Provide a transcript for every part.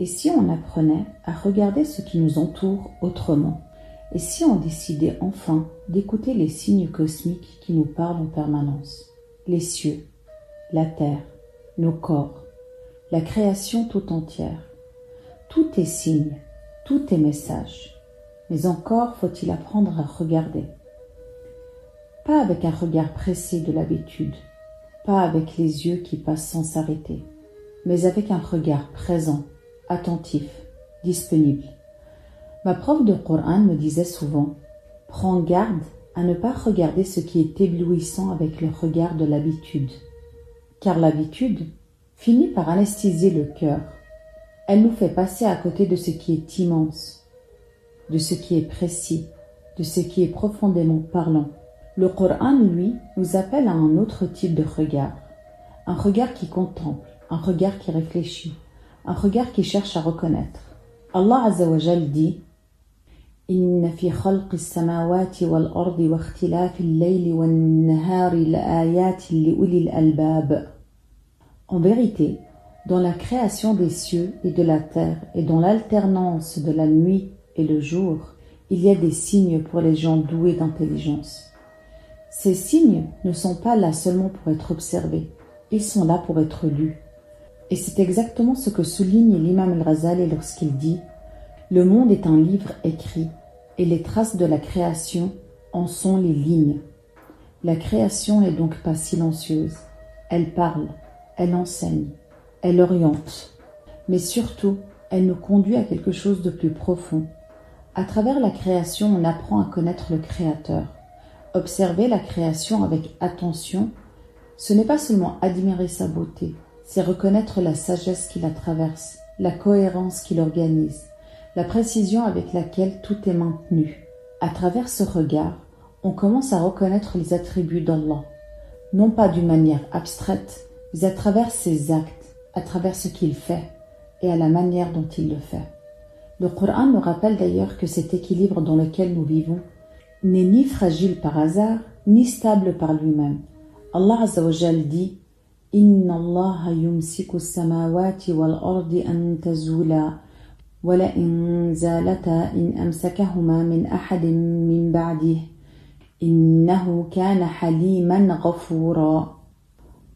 Et si on apprenait à regarder ce qui nous entoure autrement? Et si on décidait enfin d'écouter les signes cosmiques qui nous parlent en permanence? Les cieux, la terre, nos corps, la création tout entière. Tout est signe, tout est message. Mais encore faut-il apprendre à regarder. Pas avec un regard pressé de l'habitude, pas avec les yeux qui passent sans s'arrêter, mais avec un regard présent, attentif, disponible. Ma prof de Coran me disait souvent « Prends garde à ne pas regarder ce qui est éblouissant avec le regard de l'habitude, car l'habitude finit par anesthésier le cœur. Elle nous fait passer à côté de ce qui est immense, de ce qui est précis, de ce qui est profondément parlant. Le Coran, lui, nous appelle à un autre type de regard, un regard qui contemple, un regard qui réfléchit, un regard qui cherche à reconnaître. Allah Azza wa Jal dit إن في خلق السماوات والأرض واختلاف الليل والنهار لآيات لأولي الألباب. En vérité, dans la création des cieux et de la terre et dans l'alternance de la nuit et le jour, il y a des signes pour les gens doués d'intelligence. Ces signes ne sont pas là seulement pour être observés, ils sont là pour être lus. Et c'est exactement ce que souligne l'imam al-Ghazali lorsqu'il dit « Le monde est un livre écrit, et les traces de la création en sont les lignes. La création n'est donc pas silencieuse, elle parle, elle enseigne, elle oriente, mais surtout, elle nous conduit à quelque chose de plus profond. À travers la création, on apprend à connaître le Créateur. Observer la création avec attention, ce n'est pas seulement admirer sa beauté, c'est reconnaître la sagesse qui la traverse, la cohérence qui l'organise, la précision avec laquelle tout est maintenu. À travers ce regard, on commence à reconnaître les attributs d'Allah, non pas d'une manière abstraite, mais à travers ses actes, à travers ce qu'il fait et à la manière dont il le fait. Le Coran nous rappelle d'ailleurs que cet équilibre dans lequel nous vivons n'est ni fragile par hasard, ni stable par lui-même. Allah Azza wa Jal dit « Inna Allah yumsiku as-samawati wal-ardi an tazula ولئن زالتا إن أمسكهما من أحد من بعده إنه كان حليما غفورا.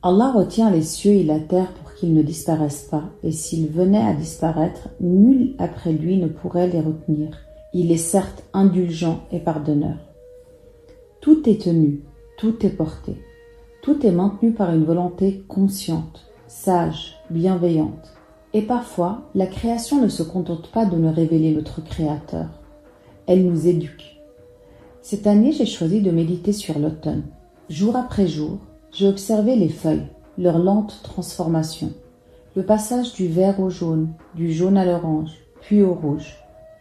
Allah retient les cieux et la terre pour qu'ils ne disparaissent pas, et s'ils venaient à disparaître, nul après lui ne pourrait les retenir. Il est certes indulgent et pardonneur. Tout est tenu, tout est porté, tout est maintenu par une volonté consciente, sage, bienveillante. Et parfois, la création ne se contente pas de nous révéler notre Créateur. Elle nous éduque. Cette année, j'ai choisi de méditer sur l'automne. Jour après jour, j'ai observé les feuilles, leur lente transformation, le passage du vert au jaune, du jaune à l'orange, puis au rouge,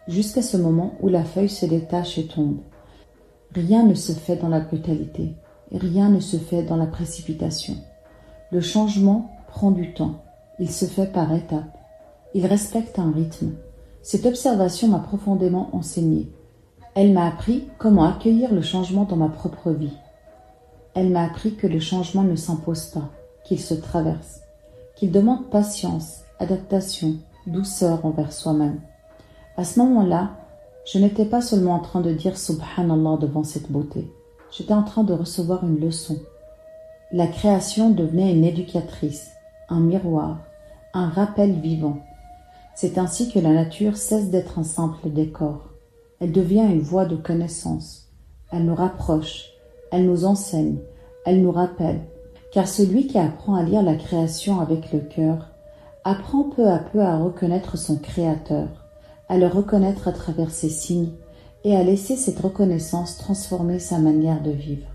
jusqu'à ce moment où la feuille se détache et tombe. Rien ne se fait dans la brutalité, rien ne se fait dans la précipitation. Le changement prend du temps. Il se fait par étapes. Il respecte un rythme. Cette observation m'a profondément enseigné. Elle m'a appris comment accueillir le changement dans ma propre vie. Elle m'a appris que le changement ne s'impose pas, qu'il se traverse, qu'il demande patience, adaptation, douceur envers soi-même. À ce moment-là, je n'étais pas seulement en train de dire Subhanallah devant cette beauté. J'étais en train de recevoir une leçon. La création devenait une éducatrice, un miroir, un rappel vivant. C'est ainsi que la nature cesse d'être un simple décor. Elle devient une voie de connaissance. Elle nous rapproche, elle nous enseigne, elle nous rappelle. Car celui qui apprend à lire la création avec le cœur apprend peu à peu à reconnaître son Créateur, à le reconnaître à travers ses signes et à laisser cette reconnaissance transformer sa manière de vivre.